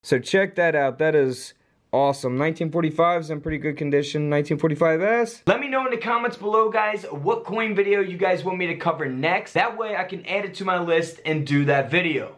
So check that out. That is awesome. 1945 is in pretty good condition. 1945S. Let me know in the comments below, guys, what coin video you guys want me to cover next. That way I can add it to my list and do that video.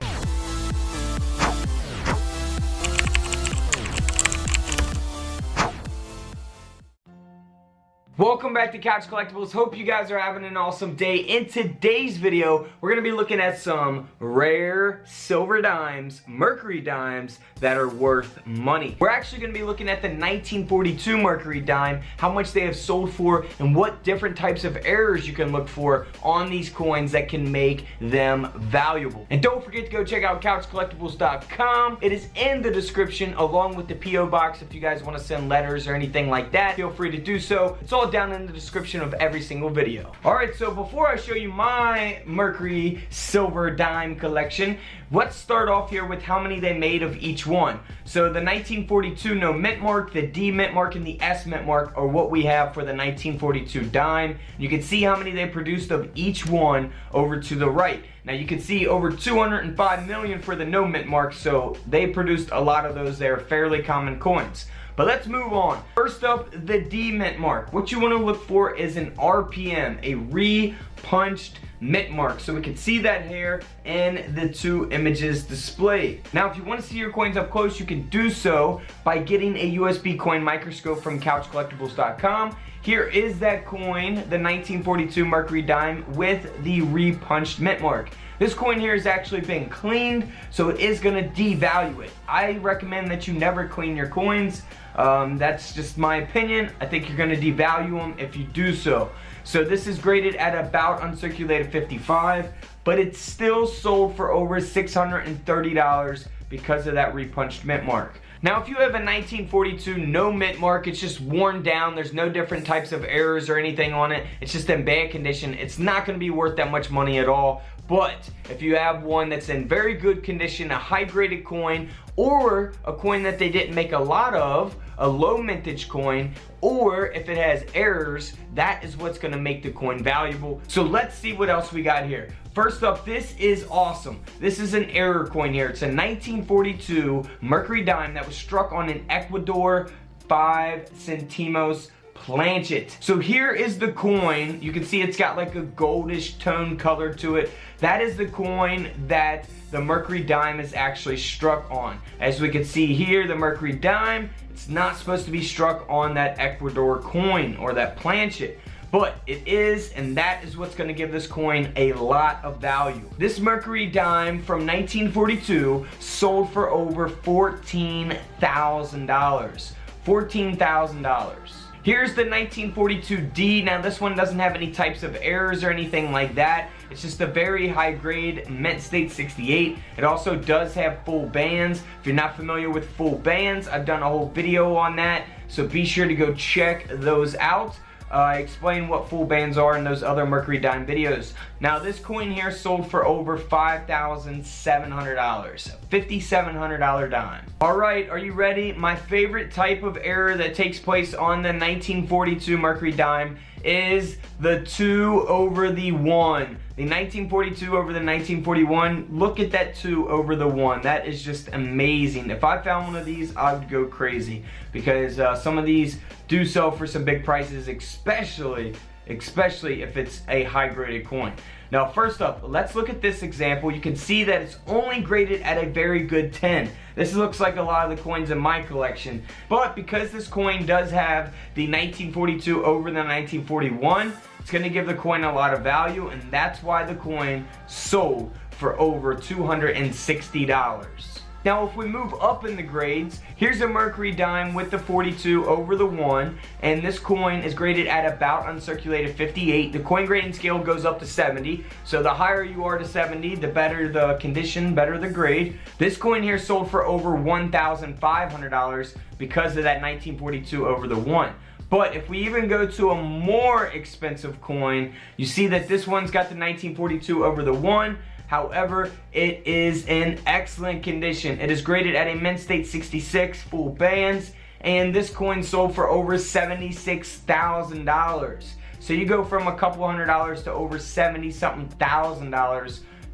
Welcome back to Couch Collectibles. Hope you guys are having an awesome day. In today's video, we're going to be looking at some rare silver dimes, Mercury dimes, that are worth money. We're actually going to be looking at the 1942 Mercury dime, how much they have sold for, and what different types of errors you can look for on these coins that can make them valuable. And don't forget to go check out couchcollectibles.com. It is in the description along with the P.O. box. If you guys want to send letters or anything like that, feel free to do so. It's all down in the description of every single video. Alright, so before I show you my Mercury silver dime collection, let's start off here with how many they made of each one. So the 1942 no mint mark, the D mint mark, and the S mint mark are what we have for the 1942 dime. You can see how many they produced of each one over to the right. Now you can see over 205 million for the no mint mark, so they produced a lot of those. They're fairly common coins. But let's move on. First up, the D mint mark. What you want to look for is an RPM, a repunched mint mark, so we can see that hair in the two images displayed. Now if you want to see your coins up close, you can do so by getting a USB coin microscope from couchcollectibles.com. Here is that coin, the 1942 Mercury dime with the repunched mint mark. This coin here has actually been cleaned, so it is going to devalue it. I recommend that you never clean your coins. That's just my opinion. I think you're going to devalue them if you do so. So this is graded at about uncirculated 55, but it's still sold for over $630 because of that repunched mint mark. Now if you have a 1942 no mint mark, it's just worn down, there's no different types of errors or anything on it, it's just in bad condition, it's not going to be worth that much money at all. But if you have one that's in very good condition, a high graded coin, or a coin that they didn't make a lot of, a low mintage coin, or if it has errors, that is what's going to make the coin valuable. So let's see what else we got here. First up, this is awesome. This is an error coin here. It's a 1942 Mercury dime that was struck on an Ecuador 5 centimos planchet. So here is the coin. You can see it's got like a goldish tone color to it. That is the coin that the Mercury dime is actually struck on. As we can see here, the Mercury dime, it's not supposed to be struck on that Ecuador coin or that planchet, but it is, and that is what's going to give this coin a lot of value. This Mercury dime from 1942 sold for over $14,000. $14,000. Here's the 1942D. Now this one doesn't have any types of errors or anything like that. It's just a very high grade mint state 68. It also does have full bands. If you're not familiar with full bands, I've done a whole video on that, so be sure to go check those out. I explain what full bands are in those other Mercury dime videos. Now this coin here sold for over $5,700. $5,700 dime. Alright, are you ready? My favorite type of error that takes place on the 1942 Mercury dime is the 2 over the 1. The 1942 over the 1941, look at that 2 over the 1. That is just amazing. If I found one of these, I would go crazy, because some of these do sell for some big prices, especially if it's a high graded coin. Now first up, let's look at this example. You can see that it's only graded at a very good 10. This looks like a lot of the coins in my collection, but because this coin does have the 1942 over the 1941, it's going to give the coin a lot of value, and that's why the coin sold for over $260. Now if we move up in the grades, here's a Mercury dime with the 42 over the 1, and this coin is graded at about uncirculated 58. The coin grading scale goes up to 70, so the higher you are to 70, the better the condition, better the grade. This coin here sold for over $1,500 because of that 1942 over the 1. But if we even go to a more expensive coin, you see that this one's got the 1942 over the 1. However, it is in excellent condition. It is graded at a mint state 66, full bands, and this coin sold for over $76,000. So you go from a couple $100s to over $70-something thousand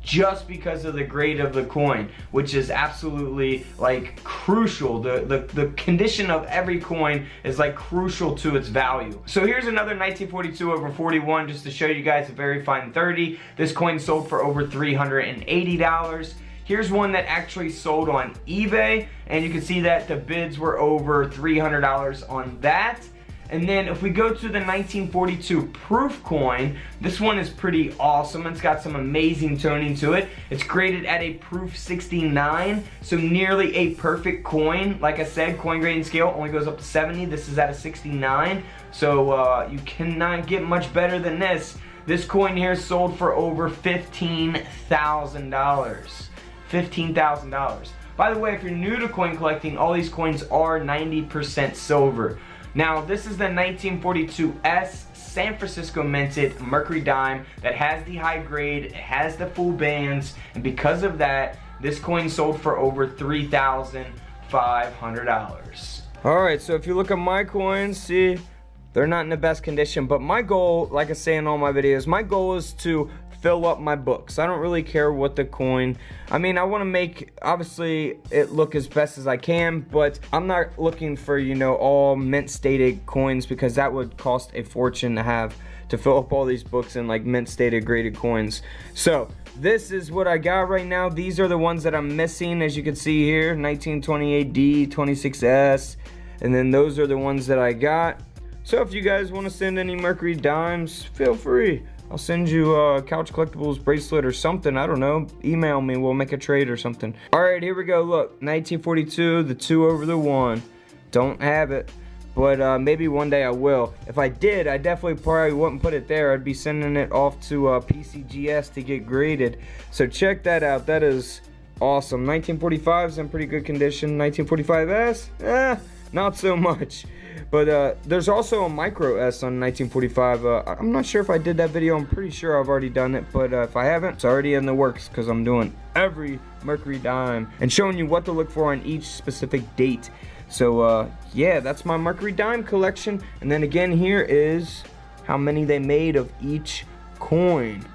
just because of the grade of the coin, which is absolutely like crucial. The condition of every coin is like crucial to its value. So here's another 1942 over 41 just to show you guys a very fine 30. This coin sold for over $380. Here's one that actually sold on eBay, and you can see that the bids were over $300 on that. And then if we go to the 1942 proof coin, this one is pretty awesome. It's got some amazing toning to it. It's graded at a proof 69, so nearly a perfect coin. Like I said, coin grading scale only goes up to 70. This is at a 69, so you cannot get much better than this. This coin here sold for over $15,000. $15,000. By the way, if you're new to coin collecting, all these coins are 90% silver. Now, this is the 1942S San Francisco minted Mercury dime that has the high grade, it has the full bands, and because of that, this coin sold for over $3,500. Alright, so if you look at my coins, see, they're not in the best condition, but my goal, like I say in all my videos, my goal is to fill up my books. I don't really care what the coin, I mean, I want to make, obviously, it look as best as I can, but I'm not looking for, you know, all mint stated coins, because that would cost a fortune to have to fill up all these books in like mint stated graded coins. So this is what I got right now. These are the ones that I'm missing, as you can see here, 1928D, 26S, and then those are the ones that I got. So if you guys want to send any Mercury dimes, feel free. I'll send you a Couch Collectibles bracelet or something. I don't know. Email me. We'll make a trade or something. Alright, here we go. Look, 1942, the 2 over the 1. Don't have it. But maybe one day I will. If I did, I definitely probably wouldn't put it there. I'd be sending it off to PCGS to get graded. So check that out. That is awesome. 1945's in pretty good condition. 1945S? Not so much. But there's also a micro S on 1945. I'm not sure if I did that video. I'm pretty sure I've already done it. But if I haven't, it's already in the works, because I'm doing every Mercury dime and showing you what to look for on each specific date. So yeah, that's my Mercury dime collection. And then again, here is how many they made of each coin.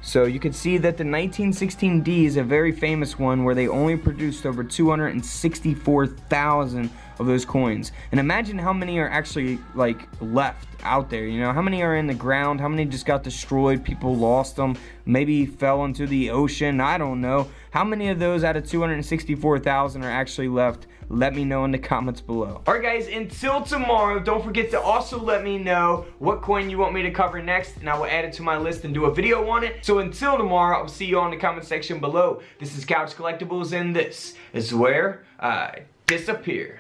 So you can see that the 1916D is a very famous one, where they only produced over 264,000 of those coins. And imagine how many are actually like left out there, you know, how many are in the ground, how many just got destroyed, people lost them, maybe fell into the ocean, I don't know. How many of those out of 264,000 are actually left? Let me know in the comments below. Alright guys, until tomorrow, don't forget to also let me know what coin you want me to cover next, and I will add it to my list and do a video on it. So until tomorrow, I'll see you all in the comment section below. This is Couch Collectibles, and this is where I disappear.